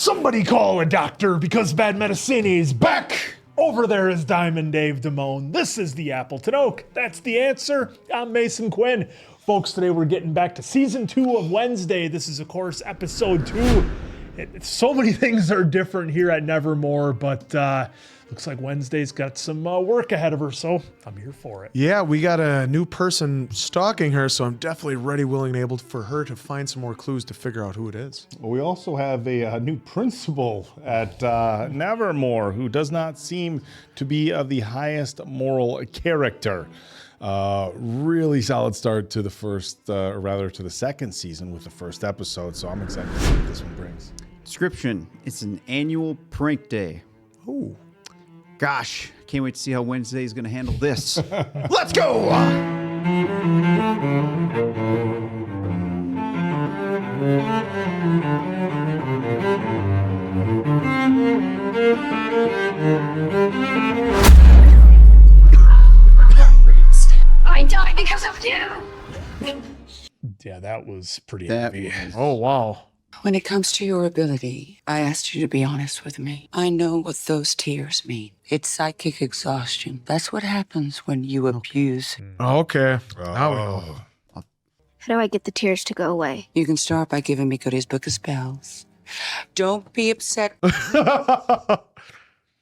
Somebody call a doctor because bad medicine is back. Over there is Diamond Dave Damone. This is the Appleton Oak. That's the answer. I'm Mason Quinn. Folks, today we're getting back to season 2 of Wednesday. This is, of course, episode 2. So many things are different here at Nevermore, but looks like Wednesday's got some work ahead of her, so I'm here for it. Yeah, we got a new person stalking her, so I'm definitely ready, willing, and able for her to find some more clues to figure out who it is. We also have a new principal at Nevermore who does not seem to be of the highest moral character. Really solid start to the first, or rather to the second season with the first episode, so I'm excited to see what this one brings. Description: it's an annual prank day. Oh. Gosh, can't wait to see how Wednesday is going to handle this. Let's go! I died because of you. Yeah, that was pretty heavy. Oh, wow. When it comes to your ability, I asked you to be honest with me. I know what those tears mean. It's psychic exhaustion. That's what happens when you abuse. Okay. Now we know. How do I get the tears to go away? You can start by giving me Goody's Book of Spells. Don't be upset.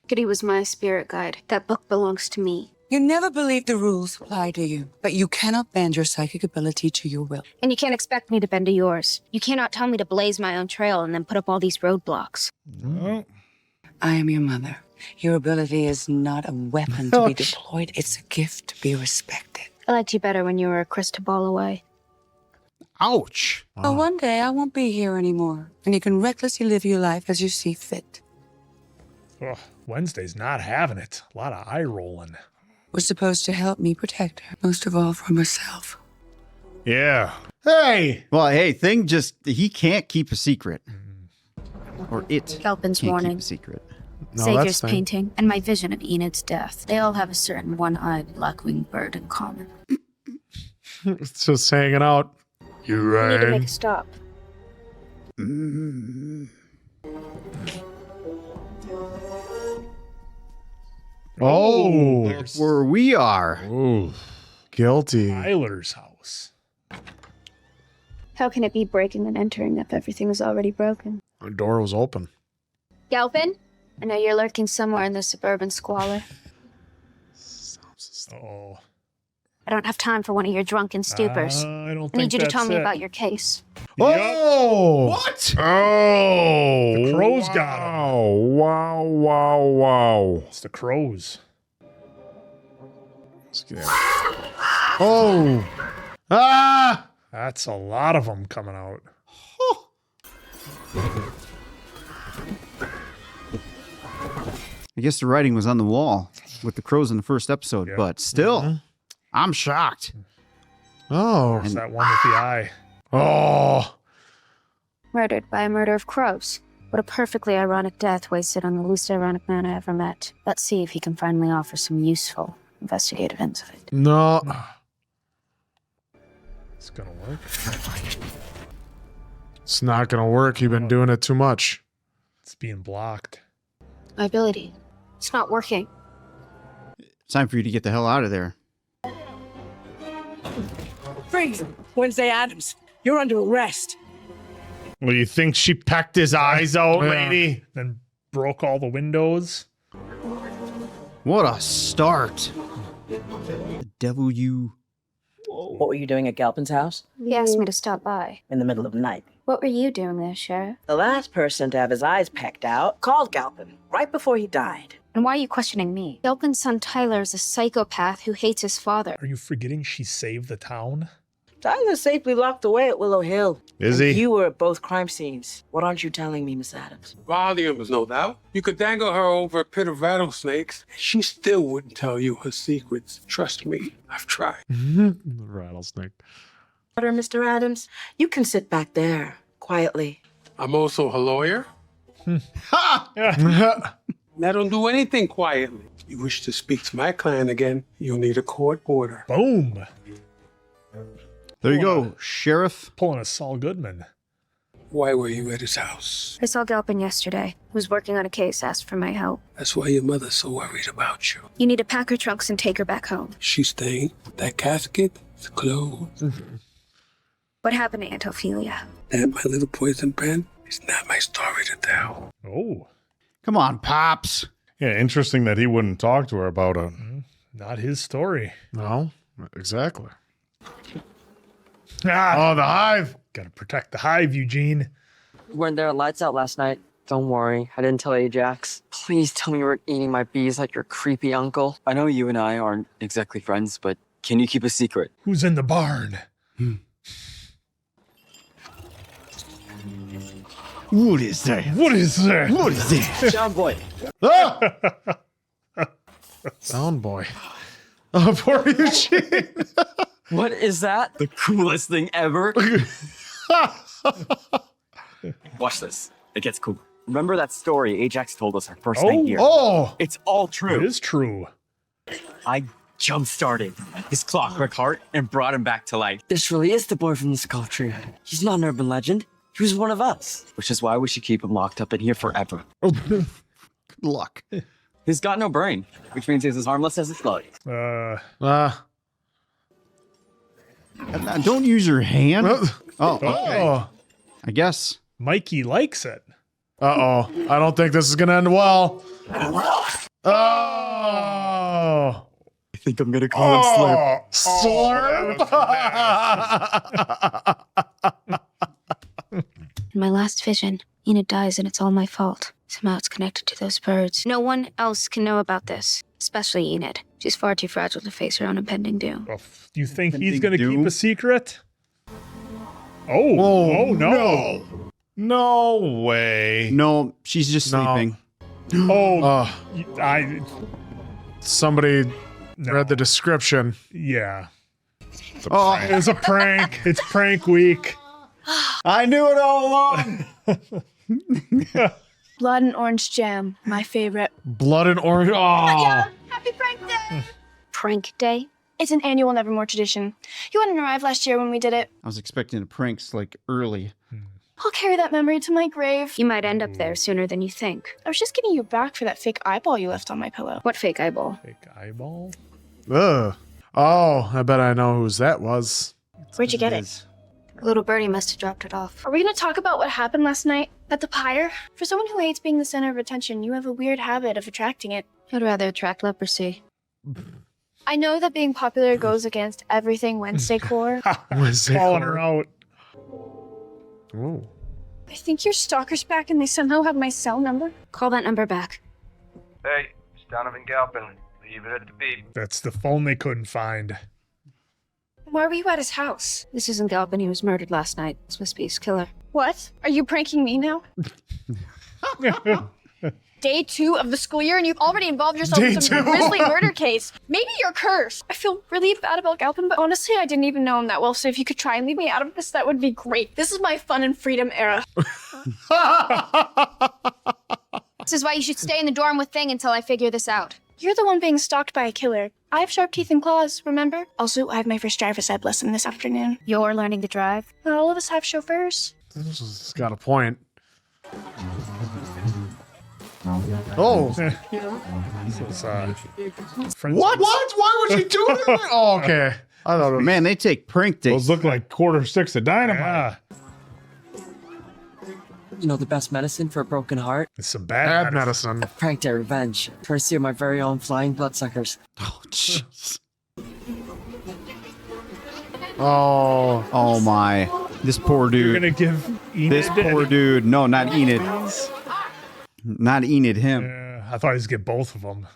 Goody was my spirit guide. That book belongs to me. You never believed the rules apply to you, but you cannot bend your psychic ability to your will. And you can't expect me to bend to yours. You cannot tell me to blaze my own trail and then put up all these roadblocks. Oh. I am your mother. Your ability is not a weapon to be deployed. It's a gift to be respected. I liked you better when you were a crystal ball away. Ouch. But one day I won't be here anymore, and you can recklessly live your life as you see fit. Ugh, Wednesday's not having it. A lot of eye rolling. Was supposed to help me protect her, most of all from herself. Yeah. Hey! Well, hey, he can't keep a secret. Or it Kelpin's can't warning. keep a secret. No, Savior's that's fine. painting, and my vision of Enid's death. They all have a certain one-eyed, black-winged bird in common. It's just hanging out. You I need to make right. a stop. Oh. There's Where we are. Ooh. Guilty. Tyler's house. How can it be breaking and entering if everything is already broken? The door was open. Galpin? I know you're lurking somewhere in the suburban squalor. Oh. I don't have time for one of your drunken stupors. I don't I think need you to that's tell me it. about your case. Oh! What? Oh! The crows got him. Oh, wow, wow, wow. It's the crows. Let's get out. Oh! Ah! That's a lot of them coming out. I guess the writing was on the wall with the crows in the first episode, Yeah. but still, I'm shocked. Oh. It's that one with the eye. Oh. Murdered by a murder of crows. What a perfectly ironic death wasted on the least ironic man I ever met. Let's see if he can finally offer some useful investigative insight. No. It's gonna work. It's not gonna work. You've been doing it too much. It's being blocked. My ability. It's not working. It's time for you to get the hell out of there. Freeze! Wednesday Addams, you're under arrest. Well, you think she pecked his eyes out, Yeah. lady? Then broke all the windows. What a start. The devil you... What were you doing at Galpin's house? He asked me to stop by. In the middle of the night. What were you doing there, Sheriff? The last person to have his eyes pecked out called Galpin right before he died. And why are you questioning me? Galpin's son Tyler is a psychopath who hates his father. Are you forgetting she saved the town? Tyler's safely locked away at Willow Hill. Is And he? You were at both crime scenes. What aren't you telling me, Miss Addams? Volumes, no doubt. You could dangle her over a pit of rattlesnakes, and she still wouldn't tell you her secrets. Trust me, I've tried. The rattlesnake. Mr. Addams, you can sit back there, quietly. I'm also her lawyer. Ha! And I don't do anything quietly. If you wish to speak to my client again, you'll need a court order. Boom. There you go, Sheriff. Pulling a Saul Goodman. Why were you at his house? I saw Galpin yesterday. He was working on a case, asked for my help. That's why your mother's so worried about you. You need to pack her trunks and take her back home. She's staying. That casket, the clothes. What happened to Aunt Ophelia? That my little poison pen is not my story to tell. Oh, Come on, Pops. Yeah, interesting that he wouldn't talk to her about it. not his story. No, exactly. Ah, Oh, the hive. gotta protect the hive, Eugene. Weren't there lights out last night? Don't worry, I didn't tell Ajax. Please tell me you weren't eating my bees like your creepy uncle. I know you and I aren't exactly friends, but can you keep a secret? Who's in the barn? What is that? What is that? What is that? John Boy. Sound boy. Oh, poor Eugene. What is that? The coolest thing ever. Watch this. It gets cool. Remember that story Ajax told us our first night here? Oh, It's all It true. is true. I jump-started his clockwork heart and brought him back to life. This really is the boy from the sculpture. He's not an urban legend. He was one of us. Which is why we should keep him locked up in here forever. Good luck. He's got no brain, which means he's as harmless as his blood. Don't use your hand. Oh, okay. oh. I guess. Mikey likes it. Uh-oh. I don't think this is going to end well. Oh. I think I'm gonna call him Slurp. Slurp. In my last vision, Enid dies and it's all my fault. Somehow it's connected to those birds. No one else can know about this, especially Enid. She's far too fragile to face her own impending doom. Well, you think he's Impending gonna keep doom? a secret? Oh no. No way. No, she's just No. sleeping. Oh, Oh, I somebody no. read the description. Yeah. Oh, It's a prank. It's prank week. I knew it all along. Blood and orange jam, my favorite. Blood and orange. Oh. Happy prank day! Prank day? It's an annual Nevermore tradition. You hadn't arrived last year when we did it. I was expecting the pranks like early. I'll carry that memory to my grave. You might end up there sooner than you think. I was just getting you back for that fake eyeball you left on my pillow. What fake eyeball? Fake eyeball. Ugh. Oh, I bet I know whose that was. Where'd you get it? Little birdie must have dropped it off. Are we gonna talk about what happened last night at the pyre? For someone who hates being the center of attention, you have a weird habit of attracting it. I'd rather attract leprosy. I know that being popular goes against everything Wednesday core. Wednesday Calling core. her out. Oh. I think your stalker's back and they somehow have my cell number. Call that number back. Hey, it's Donovan Galpin. Leave it at the beep. That's the phone they couldn't find. Why were you at his house? This isn't Galpin. He was murdered last night. This must be his killer. What? Are you pranking me now? Day 2 of the school year and you've already involved yourself in some grisly murder case. Maybe you're cursed. I feel really bad about Galpin, but honestly, I didn't even know him that well, so if you could try and leave me out of this, that would be great. This is my fun and freedom era. This is why you should stay in the dorm with Thing until I figure this out. You're the one being stalked by a killer. I have sharp teeth and claws, remember? Also, I have my first driver's ed lesson this afternoon. You're learning to drive? Not all of us have chauffeurs. This has got a point. Oh. It's, friends- What? Why would you do that? Oh, okay. I thought it was... Man, they take prank days. Those look like quarter sticks of dynamite. Yeah. You know the best medicine for a broken heart? It's some Bad bad medicine. medicine. Prank day revenge. Courtesy of my very own flying bloodsuckers. Oh, jeez. Oh. Oh my. This poor You're dude. gonna give Enid This poor dude. No, not Enid. Not Enid, him. I thought he was gonna get both of them.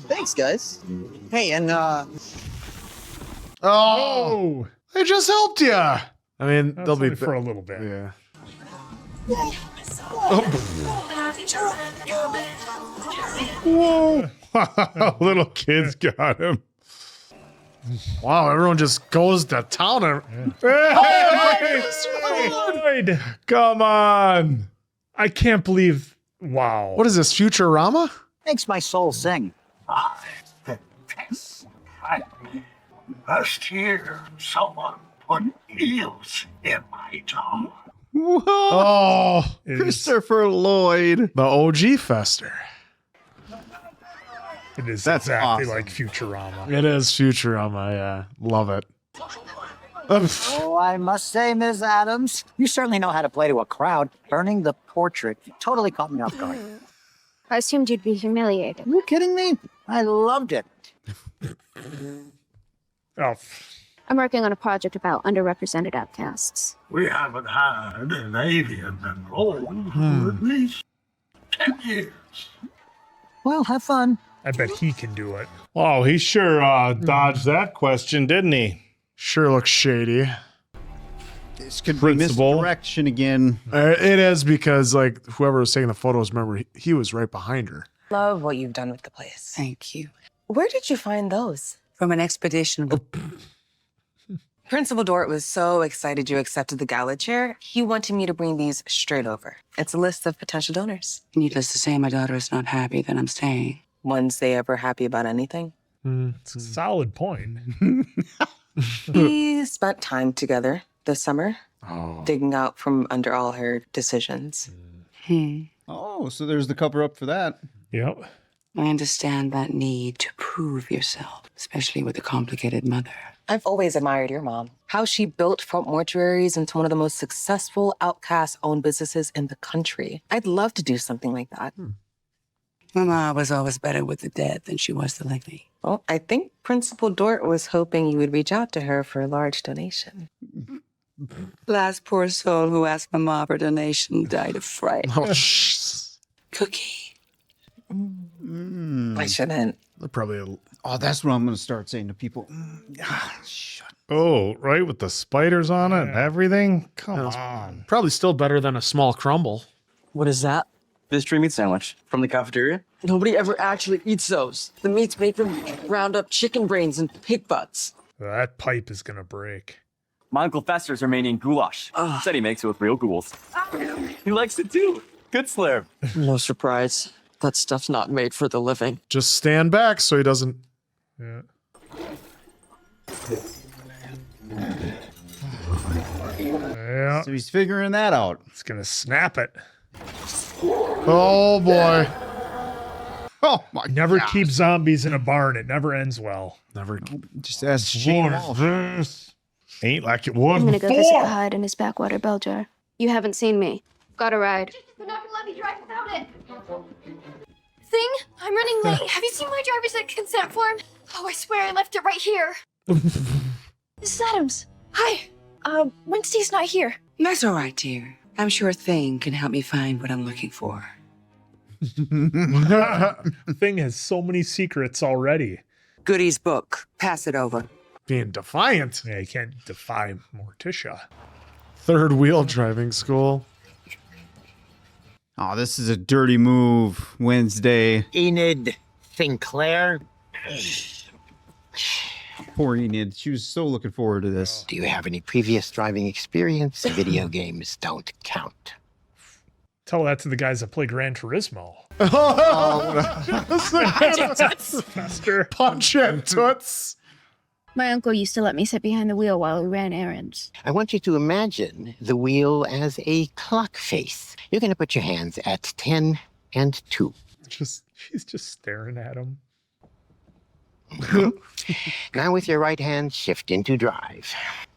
Thanks, guys. Hey, and Oh. They just helped you. I mean, That's they'll be only for a little bit. Yeah. Whoa. Little kids got him. Wow, everyone just goes to town. And... Lloyd, Come on. I can't believe. Wow. What is this, Futurama? makes my soul sing. Last year, someone put eels in my tongue. Whoa. Oh, Christopher Lloyd. The OG Fester. It is That's exactly awesome. like Futurama. It is Futurama, yeah. Love it. Oh, I must say, Ms. Addams, you certainly know how to play to a crowd. Burning the portrait totally caught me off guard. I assumed you'd be humiliated. Are you kidding me? I loved it. Oh, I'm working on a project about underrepresented outcasts. We haven't had an alien enrolled for at least 10 years. Well, have fun. I bet he can do it. wow, he sure dodged that question, didn't he? Sure looks shady. This could be Principal. misdirection again. It is because, like, whoever was taking the photos, remember, he was right behind her. Love what you've done with the place. Thank you. Where did you find those? From an expedition. Principal Dort was so excited you accepted the gala chair. He wanted me to bring these straight over. It's a list of potential donors. Needless to say, my daughter is not happy that I'm staying. One's they ever happy about anything? It's a solid point. We spent time together this summer, Oh. digging out from under all her decisions. Oh, so there's the cover up for that. Yep. I understand that need to prove yourself, especially with a complicated mother. I've always admired your mom. How she built front mortuaries into one of the most successful outcast-owned businesses in the country. I'd love to do something like that. Mama was always better with the dead than she was the living. Well, I think Principal Dort was hoping you would reach out to her for a large donation. Last poor soul who asked Mama for a donation died of fright. Oh, shh. Cookie. I shouldn't. They're probably. Oh, that's what I'm going to start saying to people. Oh, right, with the spiders on it and everything? Come on. Probably still better than a small crumble. What is that? Mystery meat sandwich from the cafeteria. Nobody ever actually eats those. The meat's made from ground up chicken brains and pig butts. That pipe is gonna break. My Uncle Fester's Romanian goulash. Said he makes it with real ghouls. He likes it too. Good slurp. No surprise. That stuff's not made for the living. Just stand back so he doesn't. Yeah. Yeah. So he's figuring that out. It's gonna snap it. Oh boy. Oh my Never gosh. keep zombies in a barn. It never ends well. Never. Just ask Shane What Walsh. is this? Ain't like it was I'm gonna go visit before. Hyde in his backwater bell jar. You haven't seen me. Got a ride. They're not gonna let me drive without it. Thing, I'm running late. Have you seen my driver's ed consent form? Oh, I swear I left it right here. Mrs. Addams. Hi. Wednesday's not here. That's all right, dear. I'm sure Thing can help me find what I'm looking for. Thing has so many secrets already. Goody's book. Pass it over. Being defiant. Yeah, you can't defy Morticia. Third wheel driving school. Oh, this is a dirty move. Wednesday. Enid Sinclair. Poor Enid. She was so looking forward to this. Do you have any previous driving experience? Video games don't count. Tell that to the guys that play Gran Turismo. Fester. Punch it, toots. My uncle used to let me sit behind the wheel while we ran errands. I want you to imagine the wheel as a clock face. You're going to put your hands at 10 and 2. She's just staring at him. Now with your right hand, shift into drive.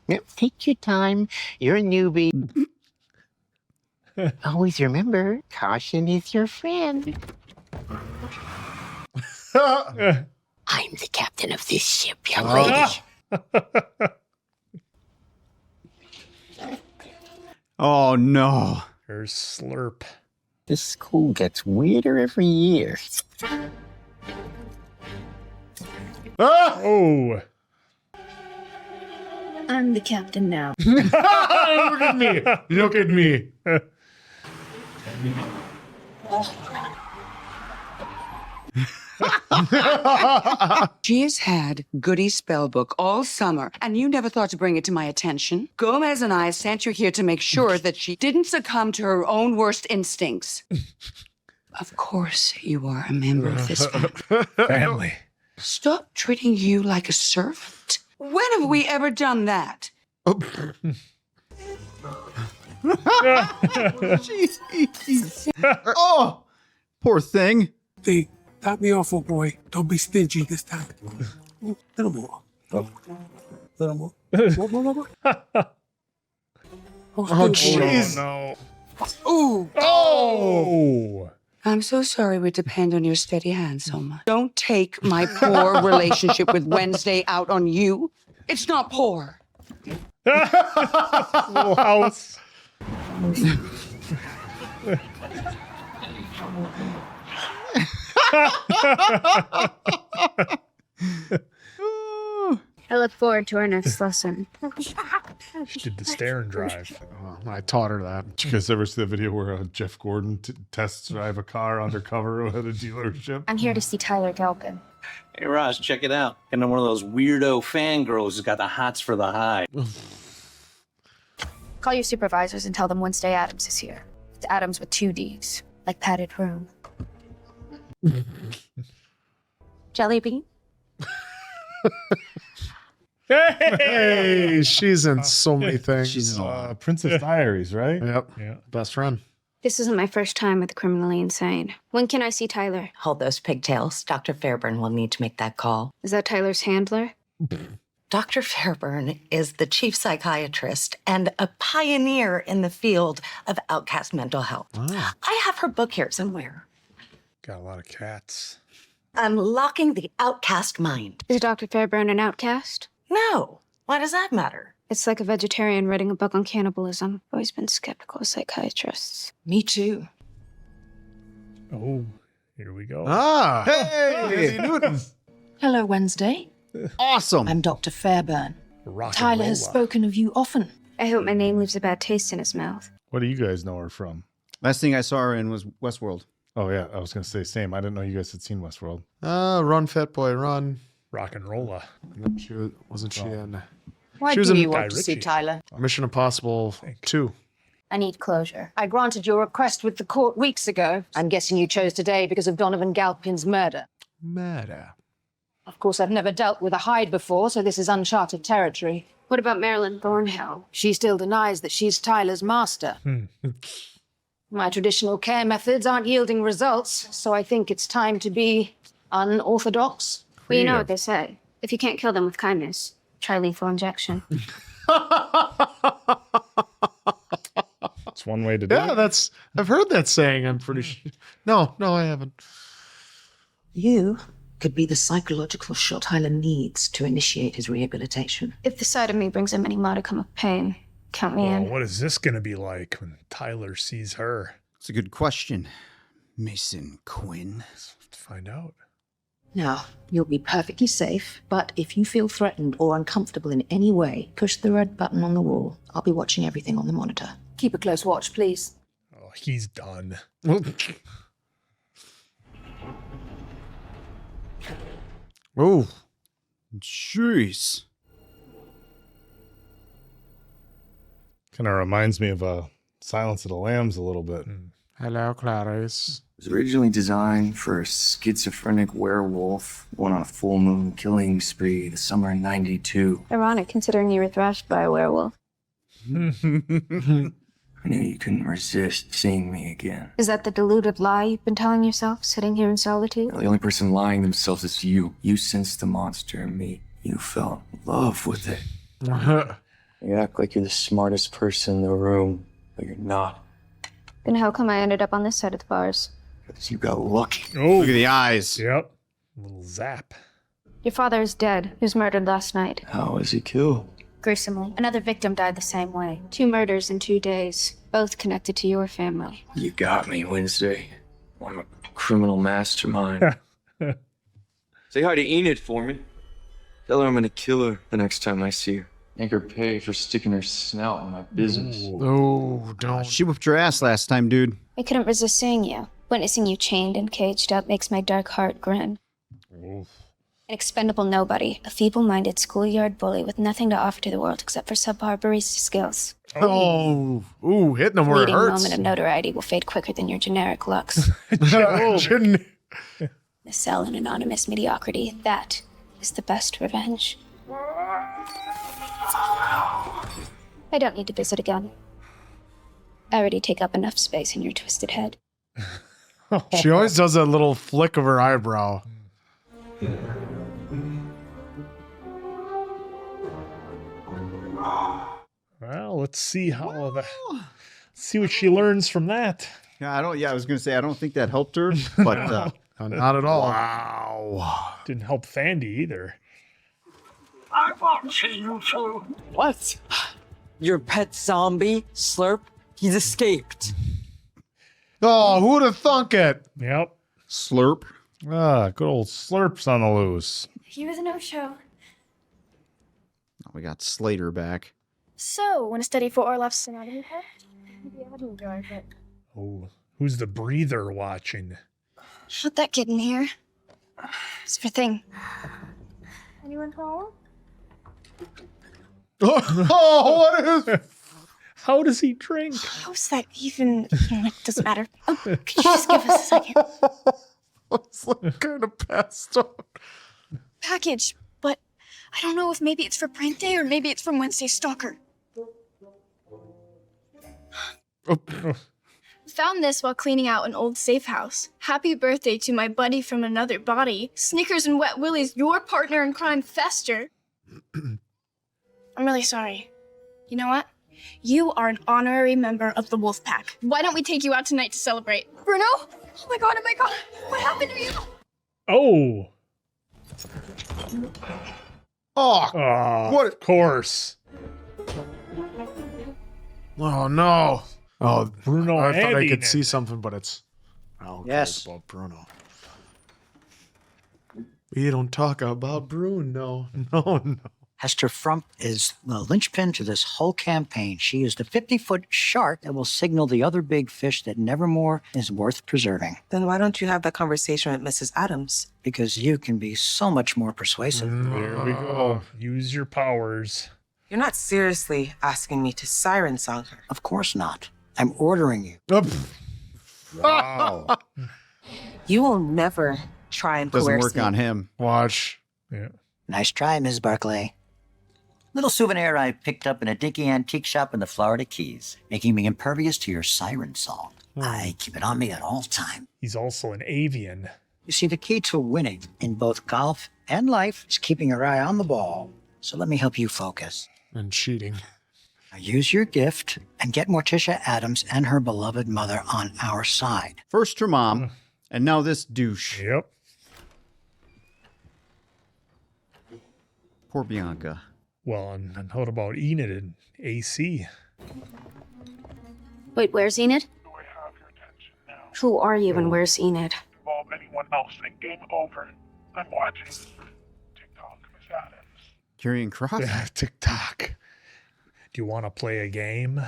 Yep, take your time. You're a newbie. Always remember, caution is your friend. I'm the captain of this ship, young lady. Oh no. There's Slurp. This school gets weirder every year. Oh. I'm the captain now. Look at me. Look at me. She has had Goody's spell book all summer, and you never thought to bring it to my attention. Gomez and I sent you here to make sure that she didn't succumb to her own worst instincts. Of course, you are a member of this Family. Stop treating you like a servant. When have we ever done that? Jeez. Oh, poor thing. Hey, top me off, oh boy. Don't be stingy this time. Little more. Little more. More. Oh, jeez. No. Ooh. Oh. I'm so sorry we depend on your steady hand so much. Don't take my poor relationship with Wednesday out on you. It's not poor. Little house. I look forward to our next lesson. She did the stare and drive. Oh, I taught her that. Did you guys ever see the video where Jeff Gordon tests drive a car undercover at a dealership? I'm here to see Tyler Galpin. Hey, Ross, check it out. And I'm one of those weirdo fangirls who's got the hots for the high. Call your supervisors and tell them Wednesday Addams is here. It's Addams with 2 Ds, like padded room. Jelly bean? Hey, she's in so many things. She's in a lot. Princess Diaries, right? Yep. Yeah. Best friend. This isn't my first time with the criminally insane. When can I see Tyler? Hold those pigtails. Dr. Fairburn will need to make that call. Is that Tyler's handler? Dr. Fairburn is the chief psychiatrist and a pioneer in the field of outcast mental health. Oh. I have her book here somewhere. Got a lot of cats. Unlocking the Outcast Mind. Is Dr. Fairburn an outcast? No. Why does that matter? It's like a vegetarian writing a book on cannibalism. I've always been skeptical of psychiatrists. Me too. Oh, here we go. Ah. Hey, Newton. Hello, Wednesday. Awesome. I'm Dr. Fairburn. Rock and Tyler has rolla. spoken of you often. I hope my name leaves a bad taste in his mouth. What do you guys know her from? Last thing I saw her in was Westworld. Oh, yeah. I was going to say same. I didn't know you guys had seen Westworld. Run, fat boy, run. Rock and rolla. Wasn't she in Why She was do in you want Guy to see Ritchie. Tyler? Mission Impossible 2? I need closure. I granted your request with the court weeks ago. I'm guessing you chose today because of Donovan Galpin's murder. Murder. Of course, I've never dealt with a Hyde before, so this is uncharted territory. What about Marilyn Thornhill? She still denies that she's Tyler's master. My traditional care methods aren't yielding results, so I think it's time to be unorthodox. Well, you know what they say. If you can't kill them with kindness, try lethal injection. It's one way to do Yeah, it. I've heard that saying. I'm pretty sure. No, I haven't. You could be the psychological shot Tyler needs to initiate his rehabilitation. If the sight of me brings him any modicum of pain, count me Well, in. what is this going to be like when Tyler sees her? It's a good question, Mason Quinn. Let's find out. Now, you'll be perfectly safe, but if you feel threatened or uncomfortable in any way, push the red button on the wall. I'll be watching everything on the monitor. Keep a close watch, please. Oh, he's done. Oh, jeez. Kind of reminds me of Silence of the Lambs a little bit. Hello, Clarice. It was originally designed for a schizophrenic werewolf, went on a full moon killing spree the summer of '92. Ironic, considering you were thrashed by a werewolf. I knew you couldn't resist seeing me again. Is that the deluded lie you've been telling yourself, sitting here in solitude? The only person lying themselves is you. You sensed the monster in me. You felt love with it. You act like you're the smartest person in the room, but you're not. Then how come I ended up on this side of the bars? Because you got lucky. Oh, look at the eyes. Yep. A little zap. Your father is dead. He was murdered last night. How was he killed? Gruesomely. Another victim died the same way. 2 murders in 2 days, both connected to your family. You got me, Wednesday. I'm a criminal mastermind. Say hi to Enid for me. Tell her I'm gonna kill her the next time I see her. Make her pay for sticking her snout in my business. Oh, don't. She whipped your ass last time, dude. I couldn't resist seeing you. Witnessing you chained and caged up makes my dark heart grin. An expendable nobody, a feeble-minded schoolyard bully with nothing to offer to the world except for subpar barista skills. Oh, ooh, hitting them where it Fleeting hurts. moment of notoriety will fade quicker than your generic looks. Gen- The cell in anonymous mediocrity, that is the best revenge. I don't need to visit again. I already take up enough space in your twisted head. She always does that little flick of her eyebrow. Well, let's see see what she learns from that. Yeah, I was gonna say I don't think that helped her, but not at all. Wow. Didn't help Fandy either. I won't see you too. What? Your pet zombie, Slurp? He's escaped. Oh, who would have thunk it? Yep. Slurp. Good old Slurp's on the loose. He was a no-show. We got Slater back. So, want to study for Orloff's anatomy test? Maybe I would enjoy it. Oh, who's the breather watching? How'd that get in here? It's for thing. Anyone home? Oh, what is? How does he drink? How's that even? Doesn't matter. Oh, could you just give us a second? It's like kind of passed out. Package, but I don't know if maybe it's for prank day or maybe it's from Wednesday's stalker. Found this while cleaning out an old safe house. Happy birthday to my buddy from another body. Snickers and Wet Willies, your partner in crime, Fester. I'm really sorry. You know what? You are an honorary member of the Wolf Pack. Why don't we take you out tonight to celebrate? Bruno? Oh my god, what happened to you? Oh. Oh, what? Of course. Oh no. Oh, Bruno. I thought I Andy could now. see something, but it's Yes. about Bruno. We don't talk about Bruno. No. Hester Frump is the linchpin to this whole campaign. She is the 50-foot shark that will signal the other big fish that Nevermore is worth preserving. Then why don't you have that conversation with Mrs. Addams? Because you can be so much more persuasive. There we go. Use your powers. You're not seriously asking me to siren song her. Of course not. I'm ordering you. Wow. You will never try and Doesn't coerce work me. on him. Watch. Yeah. Nice try, Ms. Barclay. Little souvenir I picked up in a dinky antique shop in the Florida Keys, making me impervious to your siren song. I keep it on me at all times. He's also an avian. You see, the key to winning in both golf and life is keeping your eye on the ball. So let me help you focus. And cheating. Now use your gift and get Morticia Addams and her beloved mother on our side. First her mom, and now this douche. Yep. Poor Bianca. Well, and what about Enid and AC? Wait, where's Enid? Who are you and where's Enid? Involve anyone else and game over. I'm watching. TikTok, Miss Addams. Carrying cross. Yeah, TikTok. Do you want to play a game?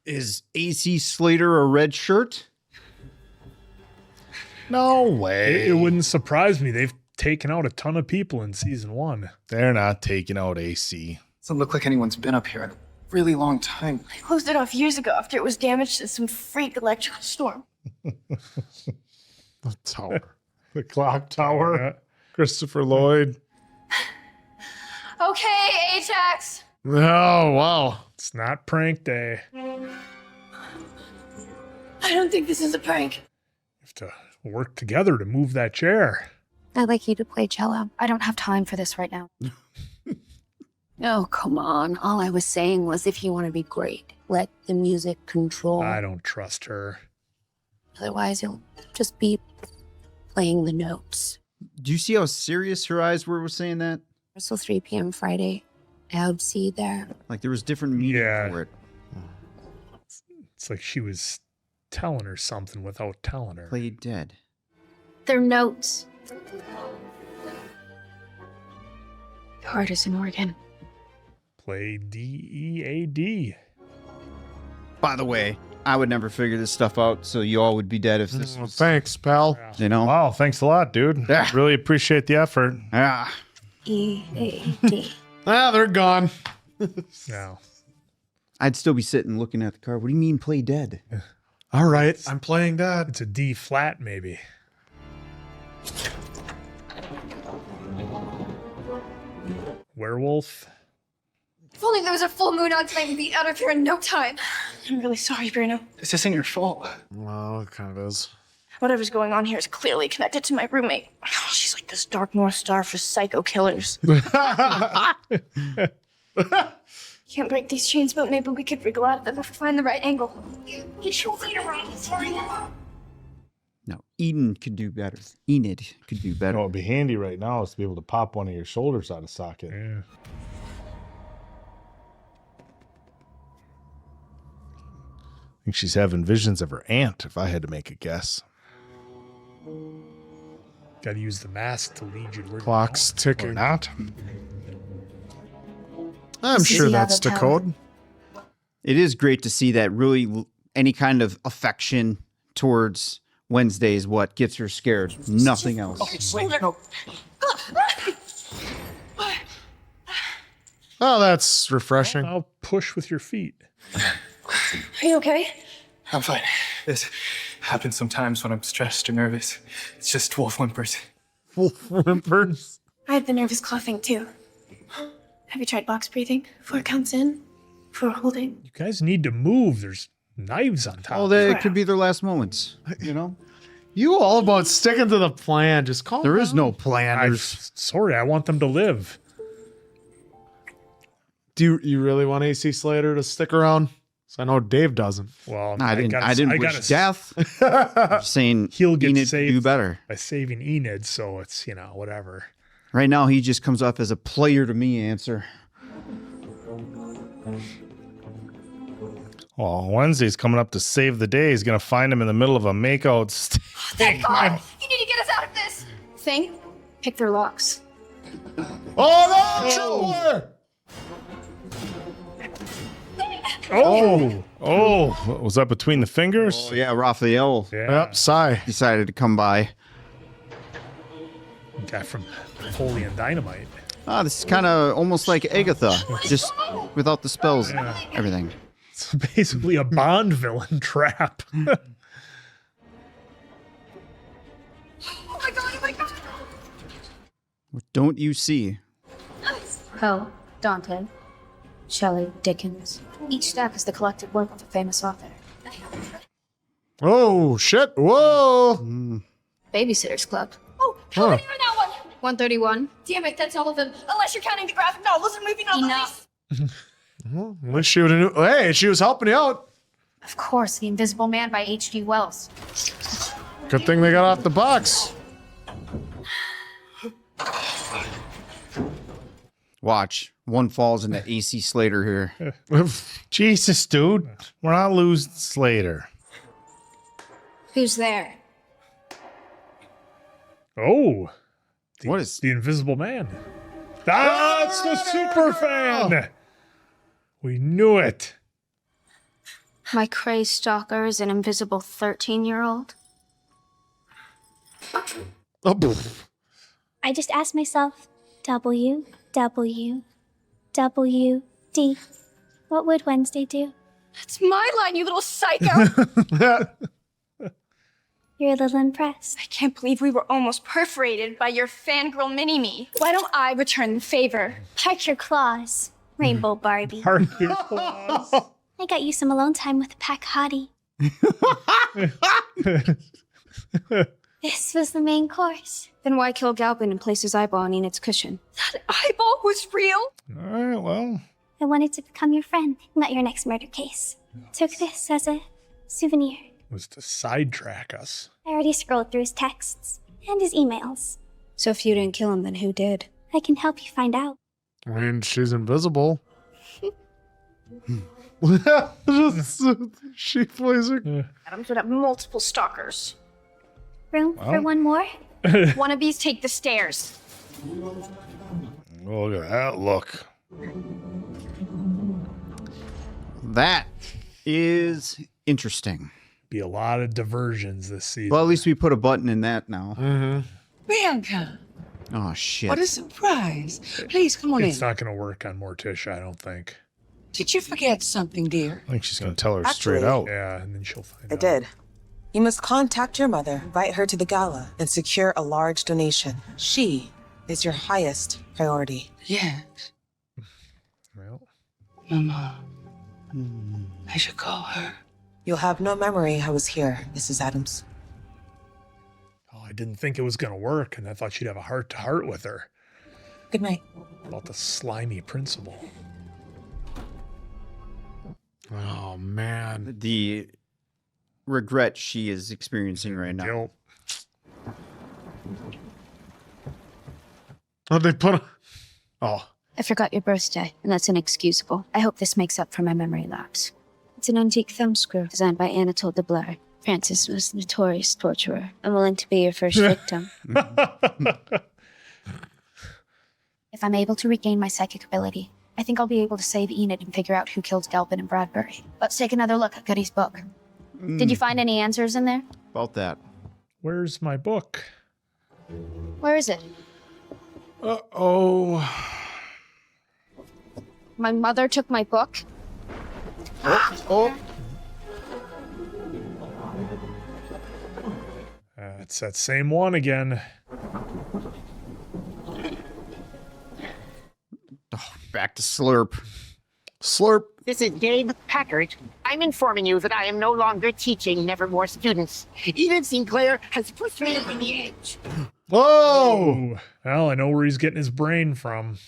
Is AC Slater a red shirt? No way. It wouldn't surprise me. They've taken out a ton of people in season 1. They're not taking out AC. Doesn't look like anyone's been up here in a really long time. I closed it off years ago after it was damaged in some freak electrical storm. The tower. The clock tower. Christopher Lloyd. Okay, Ajax. Oh, wow. It's not prank day. I don't think this is a prank. You have to work together to move that chair. I'd like you to play cello. I don't have time for this right now. Oh, come on. All I was saying was if you want to be great, let the music control. I don't trust her. Otherwise, you'll just be playing the notes. Do you see how serious her eyes were saying that? So 3 p.m. Friday. I'll see you there. Like there was different meaning for it. It's like she was telling her something without telling her. Play dead. They're notes. The heart is an organ. Play D-E-A-D. By the way, I would never figure this stuff out, so you all would be dead if this was... Thanks, pal. You know? Wow, thanks a lot, dude. Yeah. Really appreciate the effort. Yeah. E-A-D. They're gone. No. I'd still be sitting looking at the card. What do you mean play dead? All right, I'm playing that. It's a D flat, maybe. werewolf. If only there was a full moon on tonight, we'd be out of here in no time. I'm really sorry, Bruno. This isn't your fault. Well, it kind of is. Whatever's going on here is clearly connected to my roommate. Oh, she's like this dark North Star for psycho killers. Can't break these chains, but maybe we could wriggle out of them if we find the right angle. No, Eden could do better. Enid could do better. What would be handy right now is to be able to pop one of your shoulders out of socket. Yeah. I think she's having visions of her aunt, if I had to make a guess. Got to use the mask to lead you to where Clock's ticking. Or not. I'm sure that's the code. It is great to see that really any kind of affection towards Wednesday is what gets her scared. Nothing else. Oh, that's refreshing. I'll push with your feet. Are you okay? I'm fine. This happens sometimes when I'm stressed or nervous. It's just wolf whimpers. Wolf whimpers? I had the nervous coughing too. Have you tried box breathing? 4 counts in, 4 holding. You guys need to move. There's knives on top. Oh, they could be their last moments, you know? You all about sticking to the plan. Just calm There down. is no plan. Sorry, I want them to live. Do you really want AC Slater to stick around? So I know Dave doesn't. Well, I didn't wish death. I'm saying he'll get Enid saved do better. by saving Enid, so it's, whatever. Right now, he just comes off as a player to me answer. Well, Wednesday's coming up to save the day. He's going to find him in the middle of a makeout. Thank God! You need to get us out of this! Thing, pick their locks. Oh, no! Oh, was that between the fingers? Oh, yeah, Raphael. Yep, sigh. Decided to come by. Guy from Napoleon Dynamite. Ah, this is kind of almost like Agatha, just without the spells and everything. It's basically a Bond villain trap. Oh my God, oh my God! What don't you see? Poe, Dante, Shelley, Dickens. Each stack is the collected work of a famous author. Oh, shit. Whoa. Babysitter's Club. Oh, how many are that one? 131. Damn it, that's all of them. Unless you're counting the graphic novels and movie novels. Enough. Well, at least she would have knew. Hey, she was helping you out. Of course, The Invisible Man by H.G. Wells. Good thing they got off the box. Watch. One falls into AC Slater here. Jesus, dude. We're not losing Slater. Who's there? Oh. What is the Invisible Man? That's the super fan. We knew it. My crazed stalker is an invisible 13-year-old. I just asked myself, W, W, W, D. What would Wednesday do? That's my line, you little psycho. You're a little impressed. I can't believe we were almost perforated by your fangirl mini-me. Why don't I return the favor? Park your claws, Rainbow Barbie. Park your claws. I got you some alone time with a pack hottie. This was the main course. Then why kill Galpin and place his eyeball on Enid's cushion? That eyeball was real? All right, well. I wanted to become your friend, not your next murder case. Took this as a souvenir. Was to sidetrack us. I already scrolled through his texts and his emails. So if you didn't kill him, then who did? I can help you find out. I mean, she's invisible. She plays her. Addams would have multiple stalkers. Room for one more? One of these take the stairs. Oh, look at that look. That is interesting. Be a lot of diversions this season. Well, at least we put a button in that now. Bianca, Oh, shit. what a surprise. Please come on It's in. not going to work on Morticia, I don't think. Did you forget something, dear? I think she's going to tell her Actually- straight out. Yeah, and then she'll find I did. You must contact your mother, invite her to the gala, and secure a large donation. She is your highest priority. Yes. Well, Mama, I should call her. You'll have no memory I was here, Mrs. Addams. oh, I didn't think it was going to work, and I thought she'd have a heart-to-heart with her Good night. about the slimy principal. Oh, man. The regret she is experiencing right now. Oh, they put Oh. I forgot your birthday, and that's inexcusable. I hope this makes up for my memory lapse. It's an antique thumbscrew designed by Anatole de Blair. Francis was a notorious torturer. I'm willing to be your first victim. If I'm able to regain my psychic ability, I think I'll be able to save Enid and figure out who killed Galpin and Bradbury. Let's take another look at Goody's book. Did you find any answers in there? About that. Where's my book? Where is it? Uh-oh. My mother took my book. Oh. It's that same one again. Oh, back to Slurp. Slurp. This is Gabe Packard. I'm informing you that I am no longer teaching Nevermore students. Edith Sinclair has pushed me over the edge. Whoa! Well, I know where he's getting his brain from.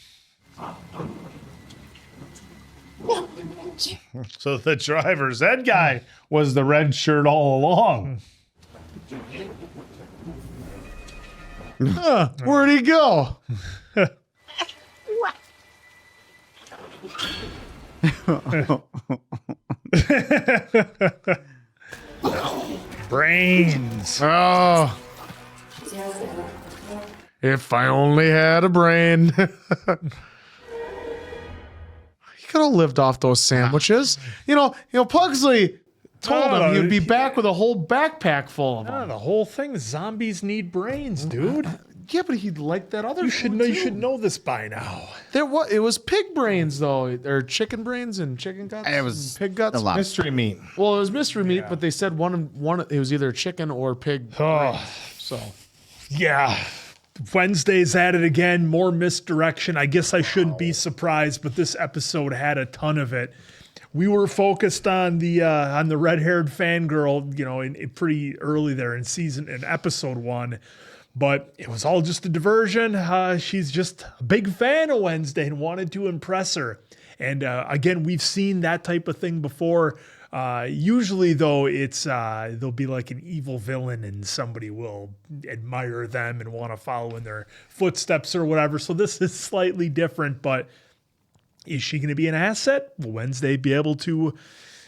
So the driver's ed guy was the red shirt all along. Huh, where'd he go? Brains. Oh. If I only had a brain. He could have lived off those sandwiches. You know, Pugsley told him he'd be back with a whole backpack full of them. The whole thing, zombies need brains, dude. Yeah, but he'd like that other. You should know this by now. It was pig brains though, or chicken brains and chicken guts. It was and pig guts. a lot. Mystery meat. Well, it was mystery meat, but they said one. It was either chicken or pig. brains. So Yeah. Wednesday's at it again. More misdirection. I guess I shouldn't be surprised, but this episode had a ton of it. We were focused on the red-haired fangirl, in pretty early there in episode 1. But it was all just a diversion. She's just a big fan of Wednesday and wanted to impress her. And again, we've seen that type of thing before. Usually, though, it's there'll be like an evil villain and somebody will admire them and want to follow in their footsteps or whatever. So this is slightly different, but is she going to be an asset? Will Wednesday be able to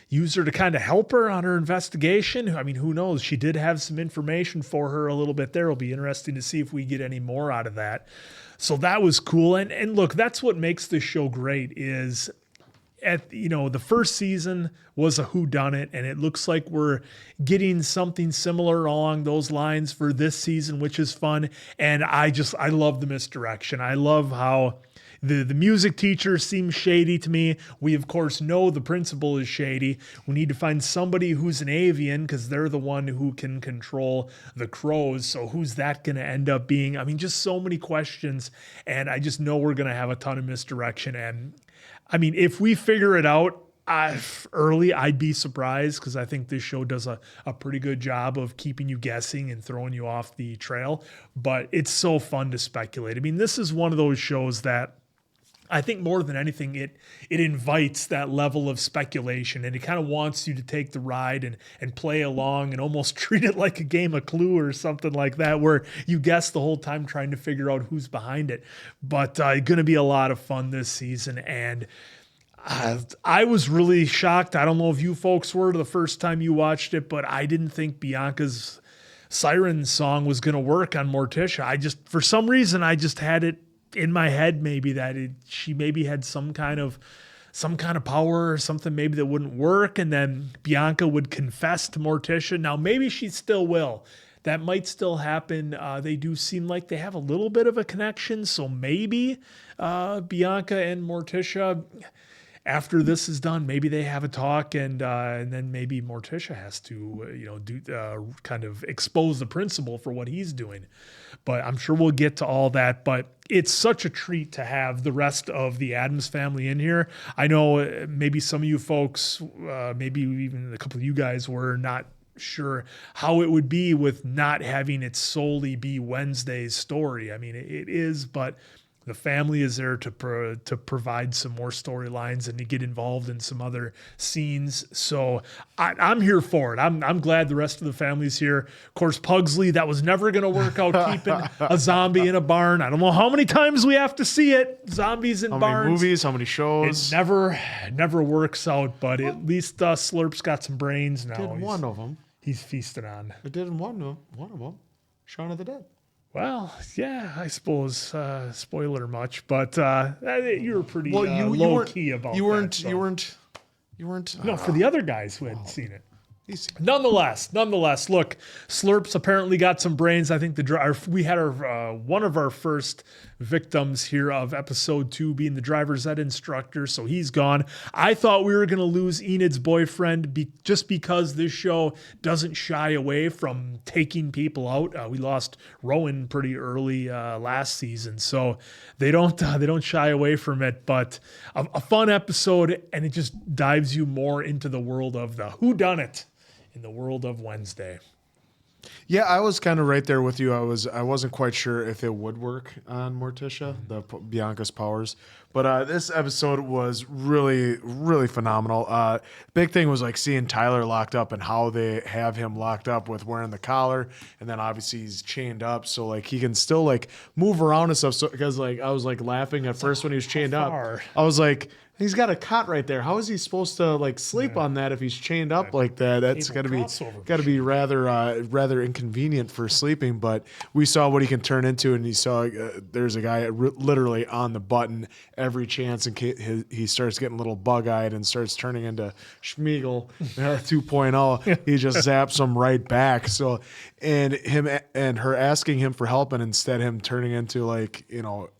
use her to kind of help her on her investigation? I mean, who knows? She did have some information for her a little bit there. It'll be interesting to see if we get any more out of that. So that was cool. And look, that's what makes this show great is the first season was a whodunit, and it looks like we're getting something similar along those lines for this season, which is fun. And I love the misdirection. I love how the music teacher seems shady to me. We, of course, know the principal is shady. We need to find somebody who's an avian because they're the one who can control the crows. So who's that going to end up being? I mean, just so many questions, and I just know we're going to have a ton of misdirection. And I mean, if we figure it out early, I'd be surprised because I think this show does a pretty good job of keeping you guessing and throwing you off the trail. But it's so fun to speculate. I mean, this is one of those shows that I think more than anything, it invites that level of speculation, and it kind of wants you to take the ride and play along and almost treat it like a game of Clue or something like that, where you guess the whole time trying to figure out who's behind it. But going to be a lot of fun this season, and I was really shocked. I don't know if you folks were the first time you watched it, but I didn't think Bianca's siren song was going to work on Morticia. For some reason, I just had it in my head maybe that she maybe had some kind of power or something maybe that wouldn't work, and then Bianca would confess to Morticia. Now maybe she still will. That might still happen. They do seem like they have a little bit of a connection, so maybe Bianca and Morticia. after this is done, maybe they have a talk, and then maybe Morticia has to, do kind of expose the principal for what he's doing. But I'm sure we'll get to all that. But it's such a treat to have the rest of the Addams family in here. I know maybe some of you folks, maybe even a couple of you guys were not sure how it would be with not having it solely be Wednesday's story. I mean, it is, but the family is there to provide some more storylines and to get involved in some other scenes. So I'm here for it. I'm glad the rest of the family's here. Of course, Pugsley, that was never going to work out, keeping a zombie in a barn. I don't know how many times we have to see it. Zombies in barns. How many movies, how many shows. It never works out, but at least Slurp's got some brains now. Did one of them. He's feasting on. It did one of them. Shaun of the Dead. Well, yeah, I suppose spoiler much, but you were pretty low key about that. You weren't. No, for the other guys who hadn't seen it. Nonetheless, look, Slurp's apparently got some brains. I think we had our one of our first victims here of episode 2 being the driver's ed instructor, so he's gone. I thought we were going to lose Enid's boyfriend just because this show doesn't shy away from taking people out. We lost Rowan pretty early last season, so they don't shy away from it. But a fun episode, and it just dives you more into the world of the whodunit in the world of Wednesday. Yeah, I was kind of right there with you. I wasn't quite sure if it would work on Morticia, Bianca's powers, but this episode was really, really phenomenal. Big thing was like seeing Tyler locked up and how they have him locked up with wearing the collar, and then obviously he's chained up, so like he can still like move around and stuff. So because like I was like laughing at first when he was chained up, I was like, he's got a cot right there. How is he supposed to like sleep on that if he's chained up like that? That's got to be rather inconvenient for sleeping. But we saw what he can turn into, and he saw there's a guy literally on the button every chance in case he starts getting a little bug-eyed and starts turning into Schmeagol 2.0. He just zaps him right back. So and him and her asking him for help, and instead him turning into like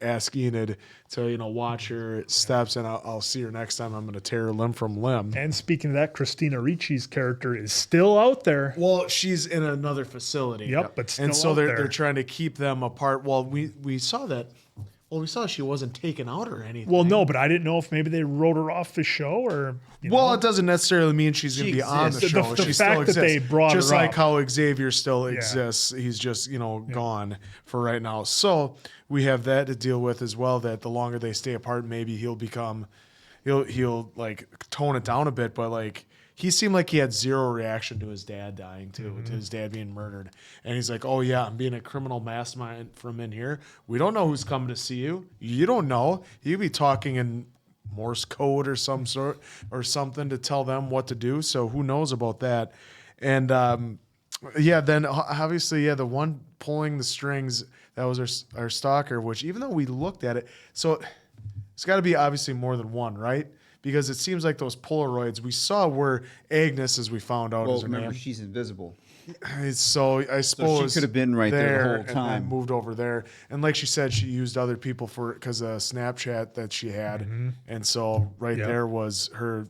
ask Enid to watch her steps, and I'll see her next time. I'm going to tear her limb from limb. And speaking of that, Christina Ricci's character is still out there. Well, she's in another facility. Yep, but still and so out they're trying to keep them apart. Well, we saw that. Well, we saw she wasn't taken out or anything. Well, no, but I didn't know if maybe they wrote her off the show or. Well, it doesn't necessarily mean she's going to be on the show. The she fact still exists. That they brought just her like up. how Xavier still exists. He's just gone for right now. So we have that to deal with as well. That the longer they stay apart, maybe he'll like tone it down a bit. But like he seemed like he had zero reaction to his dad dying too, to his dad being murdered. And he's like, "Oh yeah, I'm being a criminal mastermind from in here. We don't know who's coming to see you. You don't know. You could be talking in Morse code or some sort or something to tell them what to do. So who knows about that?" And then obviously, the one pulling the strings, that was our stalker, which even though we looked at it, so it's got to be obviously more than one, right? Because it seems like those Polaroids we saw were Agnes, as we found out. Well, is her remember, name. she's invisible. So I suppose she could have been right there the whole and time. then moved over there. And like she said, she used other people because of Snapchat that she had. And so there was her,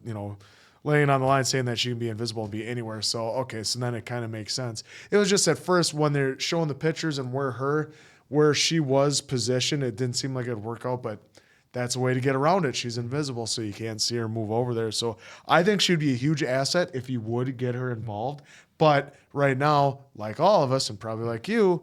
laying on the line saying that she can be invisible and be anywhere. So, okay, so then it kind of makes sense. It was just at first when they're showing the pictures and where she was positioned, it didn't seem like it'd work out, but that's a way to get around it. She's invisible, so you can't see her move over there. So I think she'd be a huge asset if you would get her involved. But right now, like all of us, and probably like you,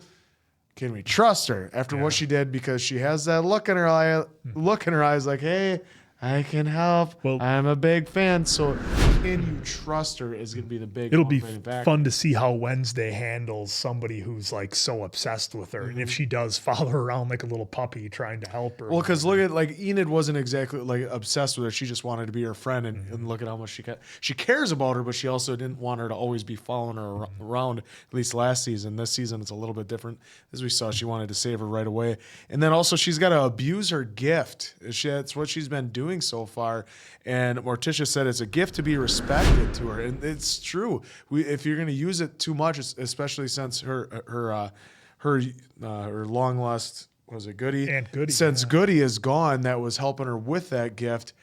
can we trust her after what she did? Because she has that look in her eyes like, hey, I can help. Well, I'm a big fan. So can you trust her is going to be the big It'll be factor. fun to see how Wednesday handles somebody who's like so obsessed with her. And if she does follow her around like a little puppy trying to help her. Well, because look at like Enid wasn't exactly like obsessed with her. She just wanted to be her friend, and look at how much she cares about her, but she also didn't want her to always be following her around, at least last season. This season it's a little bit different. As we saw, she wanted to save her right away. And then also she's got to abuse her gift. That's what she's been doing so far. And Morticia said it's a gift to be respected to her. And it's true. If you're going to use it too much, especially since her long lost, was it Goody? Aunt Goody. Since Goody is gone, that was helping her with that gift.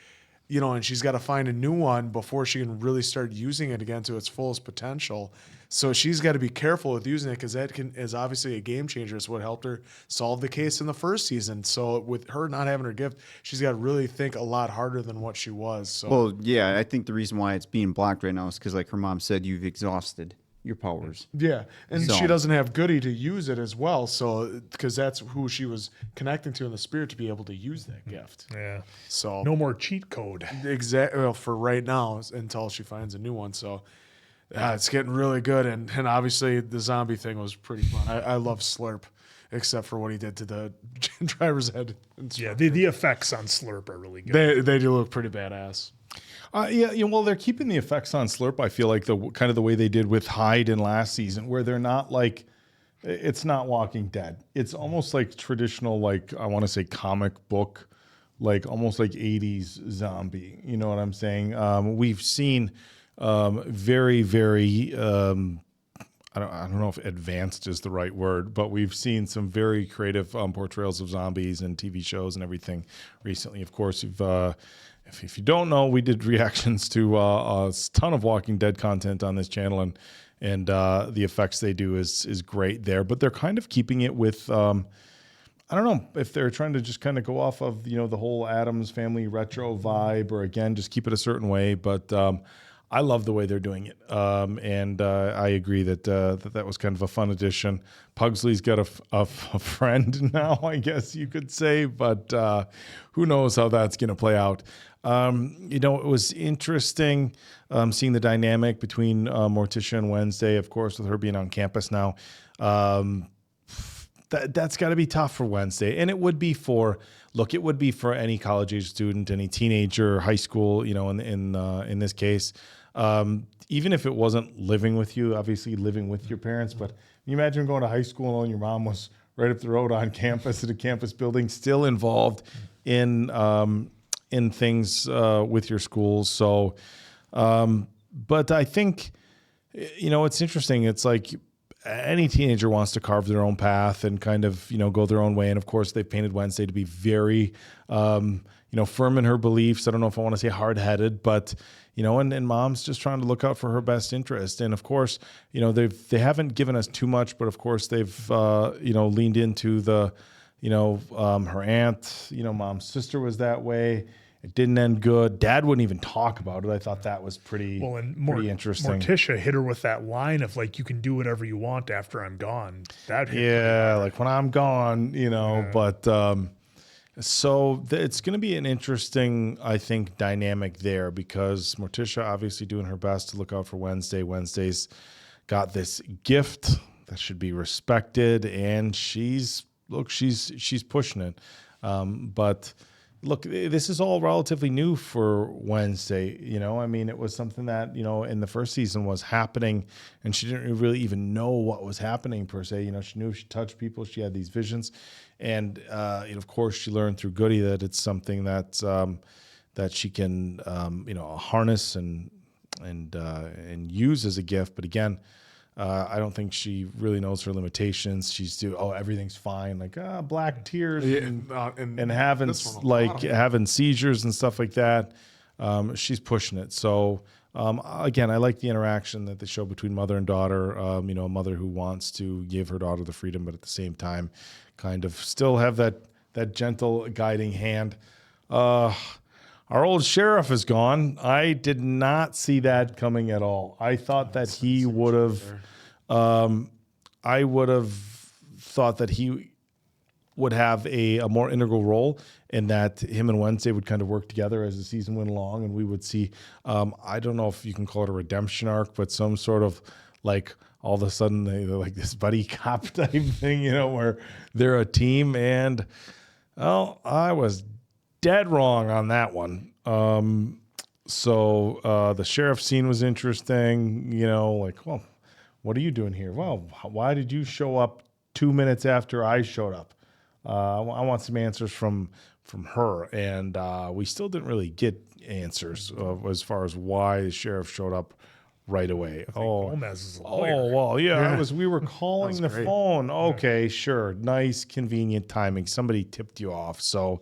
and she's got to find a new one before she can really start using it again to its fullest potential. So she's got to be careful with using it because that is obviously a game changer. It's what helped her solve the case in the first season. So with her not having her gift, she's got to really think a lot harder than what she was. So. Well, yeah, I think the reason why it's being blocked right now is because, like her mom said, you've exhausted your powers. Yeah, and So- she doesn't have Goody to use it as well. So because that's who she was connecting to in the spirit to be able to use that gift. Yeah. So No more cheat code. Exactly. Well, for right now, until she finds a new one. So it's getting really good. And obviously the zombie thing was pretty fun. I love Slurp, except for what he did to the driver's head. Yeah, the effects on Slurp are really good. They do look pretty badass. Well, they're keeping the effects on Slurp. I feel like the kind of the way they did with Hyde in last season, where they're not like, it's not Walking Dead. It's almost like traditional, like I want to say comic book, like almost like 80s zombie. You know what I'm saying? We've seen very, very. I don't know if advanced is the right word, but we've seen some very creative portrayals of zombies and TV shows and everything recently. Of course, if you don't know, we did reactions to a ton of Walking Dead content on this channel, and the effects they do is great there. But they're kind of keeping it with, I don't know if they're trying to just kind of go off of the whole Addams Family retro vibe, or again just keep it a certain way. But I love the way they're doing it, and I agree that that was kind of a fun addition. Pugsley's got a friend now, I guess you could say, but who knows how that's going to play out. It was interesting seeing the dynamic between Morticia and Wednesday, of course, with her being on campus now. That's got to be tough for Wednesday, and it would be for any college-age student, any teenager, high school, in this case. Even if it wasn't living with you, obviously living with your parents, but can you imagine going to high school and your mom was right up the road on campus at a campus building, still involved in things with your schools. So, but I think, it's interesting. It's like any teenager wants to carve their own path and kind of, go their own way. And of course, they've painted Wednesday to be very, firm in her beliefs. I don't know if I want to say hard-headed, but, and mom's just trying to look out for her best interest. And of course, they haven't given us too much, but of course they've, leaned into the, her aunt, mom's sister was that way. It didn't end good. Dad wouldn't even talk about it. I thought that was pretty interesting. Morticia hit her with that line of like, you can do whatever you want after I'm gone. That hit like when I'm gone, but so it's going to be an interesting, I think, dynamic there, because Morticia obviously doing her best to look out for Wednesday. Wednesday's got this gift that should be respected, and she's pushing it. But look, this is all relatively new for Wednesday. It was something that, in the first season was happening, and she didn't really even know what was happening per se. She knew she touched people. She had these visions. And, of course, she learned through Goody that it's something that she can, harness and use as a gift. But again, I don't think she really knows her limitations. She's everything's fine, like black tears and having seizures and stuff like that. She's pushing it. So again, I like the interaction that they show between mother and daughter. A mother who wants to give her daughter the freedom, but at the same time, kind of still have that gentle guiding hand. Our old sheriff is gone. I did not see that coming at all. I thought that he would have. I would have thought that he would have a more integral role, and that him and Wednesday would kind of work together as the season went along, and we would see. I don't know if you can call it a redemption arc, but some sort of like all of a sudden they're like this buddy cop type thing, where they're a team. And I was dead wrong on that one. So the sheriff scene was interesting, well, what are you doing here? Well, why did you show up 2 minutes after I showed up? I want some answers from her. And we still didn't really get answers as far as why the sheriff showed up right away. Gomez is a lawyer. Well, yeah. We were calling the phone. Okay, sure. Nice, convenient timing. Somebody tipped you off. So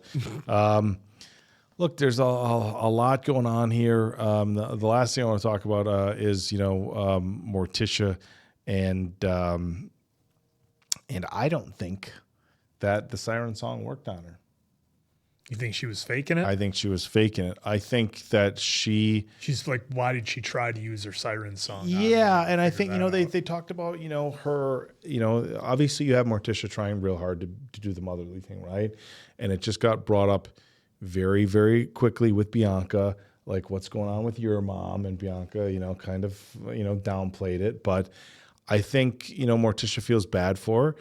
Look, there's a lot going on here. The last thing I want to talk about is, Morticia, and I don't think that the siren song worked on her. You think she was faking it? I think she was faking it. I think that she's like, why did she try to use her siren song? Yeah, and I think, they talked about, her, obviously you have Morticia trying real hard to do the motherly thing, right? And it just got brought up very, very quickly with Bianca, like what's going on with your mom, and Bianca, kind of, downplayed it. But I think, Morticia feels bad for her.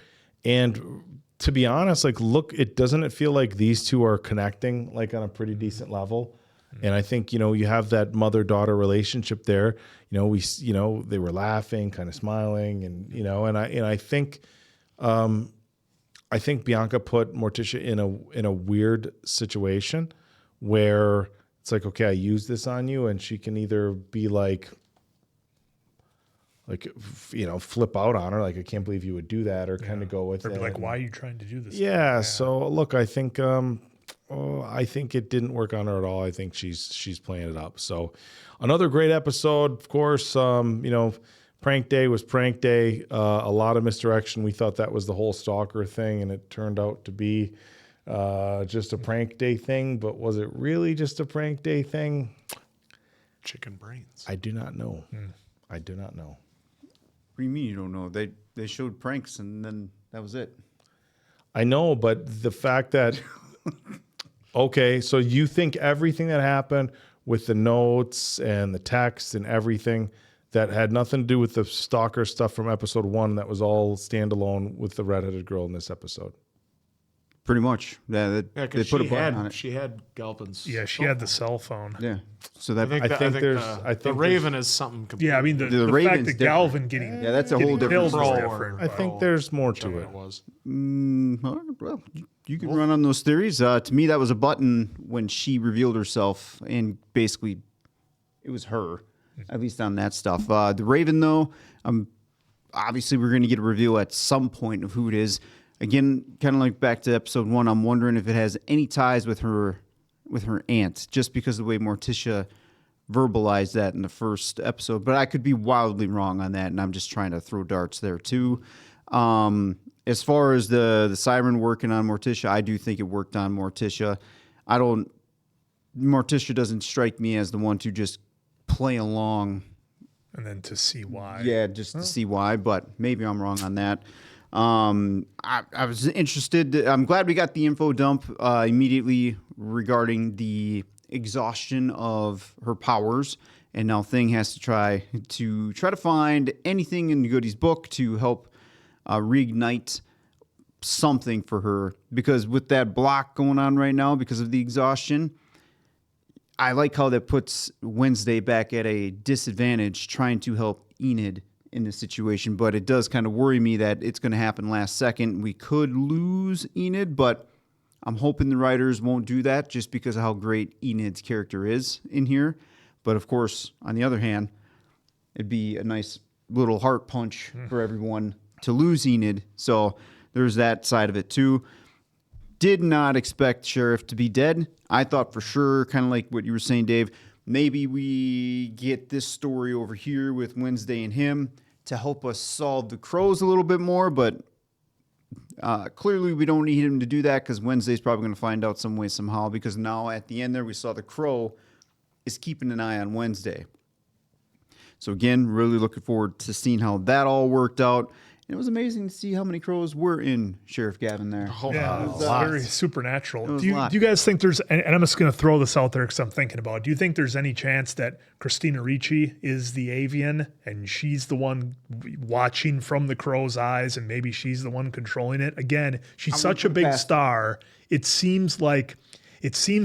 And to be honest, like, look, it doesn't feel like these two are connecting like on a pretty decent level. And I think, you have that mother-daughter relationship there. They were laughing, kind of smiling, and, I think Bianca put Morticia in a weird situation where it's like, okay, I use this on you, and she can either be like, flip out on her, like, I can't believe you would do that, or kind of go with Or it. be like, why are you trying to do this? Yeah. So look, I think it didn't work on her at all. I think she's playing it up. So another great episode, of course. Prank day was prank day. A lot of misdirection. We thought that was the whole stalker thing, and it turned out to be just a prank day thing. But was it really just a prank day thing? Chicken brains. I do not know. I do not know. What do you mean you don't know? They showed pranks and then that was it. I know, but the fact that okay, so you think everything that happened with the notes and the text and everything that had nothing to do with the stalker stuff from episode 1, that was all standalone with the redheaded girl in this episode? Pretty much. Yeah, they put a button on it. She had Galpin's. Yeah, she had the cell phone. Yeah. So that I think the Raven is something completely. Yeah, I mean the fact Raven's that different. Galvin getting that's a whole different killed is story. different. I think there's more to it. Well, you can run on those theories. To me, that was a button when she revealed herself, and basically, it was her. At least on that stuff. The Raven, though, obviously we're going to get a reveal at some point of who it is. Again, kind of like back to episode 1, I'm wondering if it has any ties with her aunt, just because of the way Morticia verbalized that in the first episode. But I could be wildly wrong on that, and I'm just trying to throw darts there too. As far as the siren working on Morticia, I do think it worked on Morticia. Morticia doesn't strike me as the one to just play along. And then to see why. Yeah, just to see why, but maybe I'm wrong on that. I was interested. I'm glad we got the info dump immediately regarding the exhaustion of her powers, and now Thing has to try to find anything in Goody's book to help reignite something for her, because with that block going on right now because of the exhaustion, I like how that puts Wednesday back at a disadvantage trying to help Enid in this situation, but it does kind of worry me that it's going to happen last second. We could lose Enid, but I'm hoping the writers won't do that just because of how great Enid's character is in here. But of course, on the other hand, it'd be a nice little heart punch for everyone to lose Enid. So there's that side of it too. Did not expect Sheriff to be dead. I thought for sure, kind of like what you were saying, Dave, maybe we get this story over here with Wednesday and him to help us solve the Crows a little bit more, but clearly we don't need him to do that because Wednesday's probably going to find out some way, somehow, because now at the end there we saw the Crow is keeping an eye on Wednesday. So again, really looking forward to seeing how that all worked out. And it was amazing to see how many crows were in Sheriff Gavin there. Yeah, it was very supernatural. It was Do a lot. you guys think there's, and I'm just going to throw this out there because I'm thinking about it. Do you think there's any chance that Christina Ricci is the avian and she's the one watching from the crow's eyes and maybe she's the one controlling it? Again, she's such a big star. It seems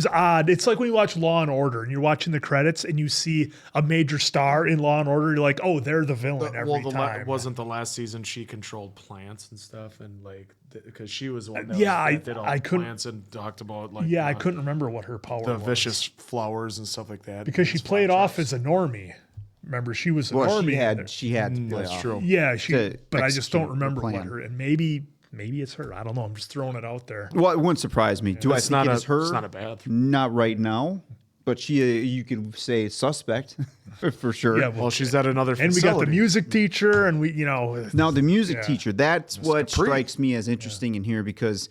odd. It's like when you watch Law and Order and you're watching the credits and you see a major star in Law and Order. You're like, oh, they're the villain every time. Wasn't the last season she controlled plants and stuff, and like because she was the one that did all I the couldn't, plants and talked about like I couldn't remember what her power was. The vicious flowers and stuff like that. Because she played off as a normie. Remember, she was a normie. She had to play that's off. true. Yeah, but I just don't remember what her, and maybe maybe it's her. I don't know. I'm just throwing it out there. Well, it wouldn't surprise me. Do I It's think not it a- is her? it's not a bad Not right now, but she. You could say suspect for sure. Yeah, Well, she's at another And we got the facility. music teacher, and we, Now the music Yeah. teacher. That's what Capri. strikes me as interesting in here because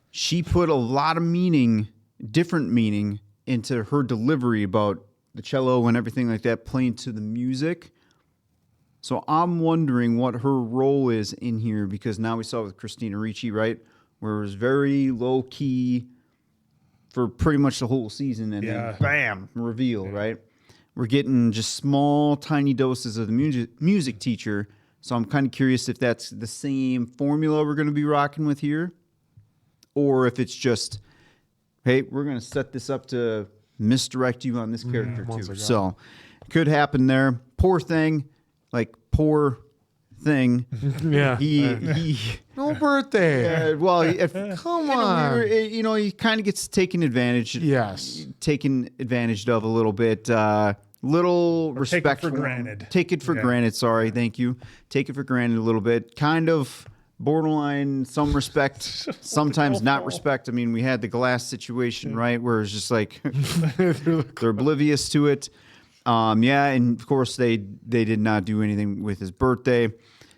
she put a lot of meaning, different meaning, into her delivery about the cello and everything like that playing to the music. So I'm wondering what her role is in here because now we saw with Christina Ricci, right, where it was very low key for pretty much the whole season, and Yeah. then bam, reveal, right? We're getting just small, tiny doses of the music teacher. So I'm kind of curious if that's the same formula we're going to be rocking with here, or if it's just, hey, we're going to set this up to misdirect you on this character once too. again. So could happen there. Poor thing. Yeah. He No birthday. well, Come on. he kind of gets taken advantage. Yes. Taken advantage of a little bit. Little respect for granted. Take it for Yeah. granted. Sorry, thank you. Take it for granted a little bit. Kind of borderline, some respect, sometimes not respect. I mean, we had the glass situation, right, where it's just like they're oblivious to it. Yeah, and of course they did not do anything with his birthday,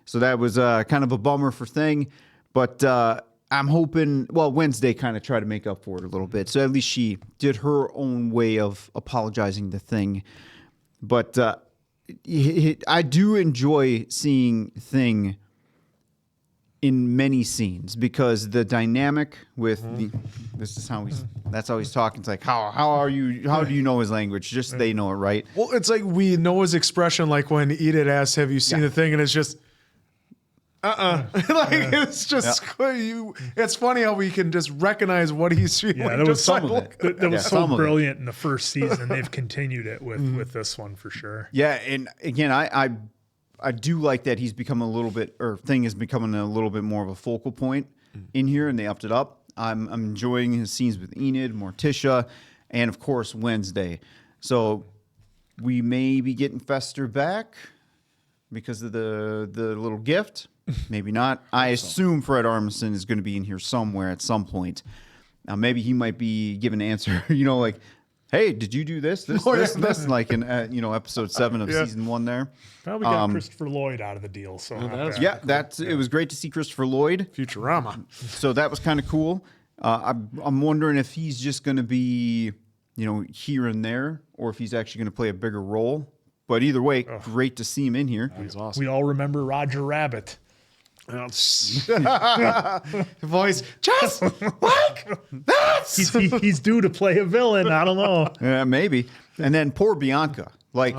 so that was kind of a bummer for Thing. But I'm hoping, Wednesday kind of tried to make up for it a little bit. So at least she did her own way of apologizing to Thing. But I do enjoy seeing Thing in many scenes because the dynamic with that's how he's talking. It's like, how do you know his language? Just they know it, right? Well, it's like we know his expression, like when Edith asks, "Have you seen the thing?" And it's just, like it's just it's funny how we can just recognize what he's feeling. Yeah, that was just some like, of it. That was so some of it. brilliant in the first season. They've continued it with this one for sure. Yeah, and again, I do like that he's become Thing is becoming a little bit more of a focal point in here, and they upped it up. I'm enjoying his scenes with Enid, Morticia, and of course Wednesday. So we may be getting Fester back because of the little gift. Maybe not. I assume Fred Armisen is going to be in here somewhere at some point. Now maybe he might be giving an answer. Like, hey, did you do this, like in episode 7 of season 1 there. Well, we got Christopher Lloyd out of the deal, so it was great to see Christopher Lloyd. Futurama. So that was kind of cool. I'm wondering if he's just going to be, here and there, or if he's actually going to play a bigger role. But either way, great to see him in here. He's awesome. We all remember Roger Rabbit. Voice, just like this. He's due to play a villain. I don't know. Yeah, maybe. And then poor Bianca. Like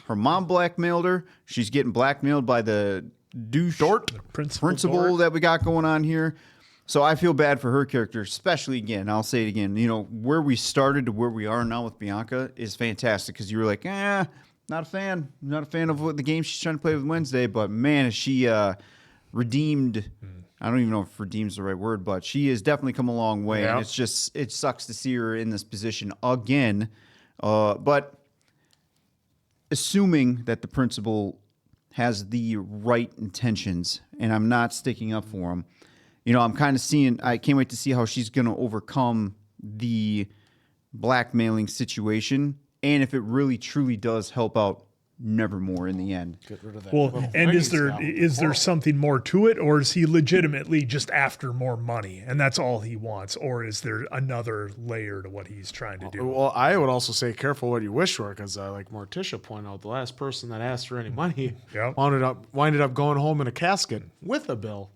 her mom blackmailed her. She's getting blackmailed by the douche principal that we got going on here. So I feel bad for her character, especially again. I'll say it again. Where we started to where we are now with Bianca is fantastic because you were like, not a fan. Not a fan of what the game she's trying to play with Wednesday. But man, is she redeemed. I don't even know if redeemed is the right word, but she has definitely come a long way. Yeah. And it sucks to see her in this position again. But assuming that the principal has the right intentions, and I'm not sticking up for him, I'm kind of seeing, I can't wait to see how she's going to overcome the blackmailing situation and if it really truly does help out Nevermore in the end. Get rid of that. Well, and is there something more to it, or is he legitimately just after more money and that's all he wants, or is there another layer to what he's trying to do? Well, I would also say careful what you wish for, because like Morticia pointed out, the last person that asked for any money winded up going home in a casket with a bill.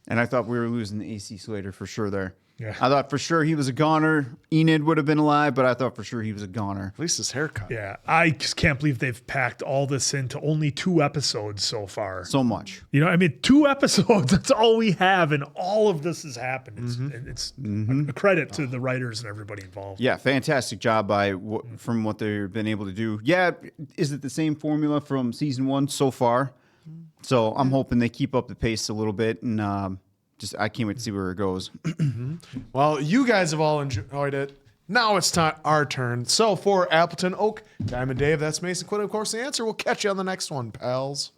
And I thought we were losing AC Slater for sure there. Yeah. I thought for sure he was a goner. Enid would have been alive, but I thought for sure he was a goner. At least his haircut. Yeah, I just can't believe they've packed all this into only 2 episodes so far. So much. 2 episodes, that's all we have, and all of this has happened. It's a credit to the writers and everybody involved. Yeah, fantastic job from what they've been able to do. Yeah, is it the same formula from season 1 so far? So I'm hoping they keep up the pace a little bit, and I can't wait to see where it goes. Well, you guys have all enjoyed it. Now it's our turn. So for Appleton Oak, Diamond Dave, that's Mason Quinn, of course, the answer. We'll catch you on the next one, pals.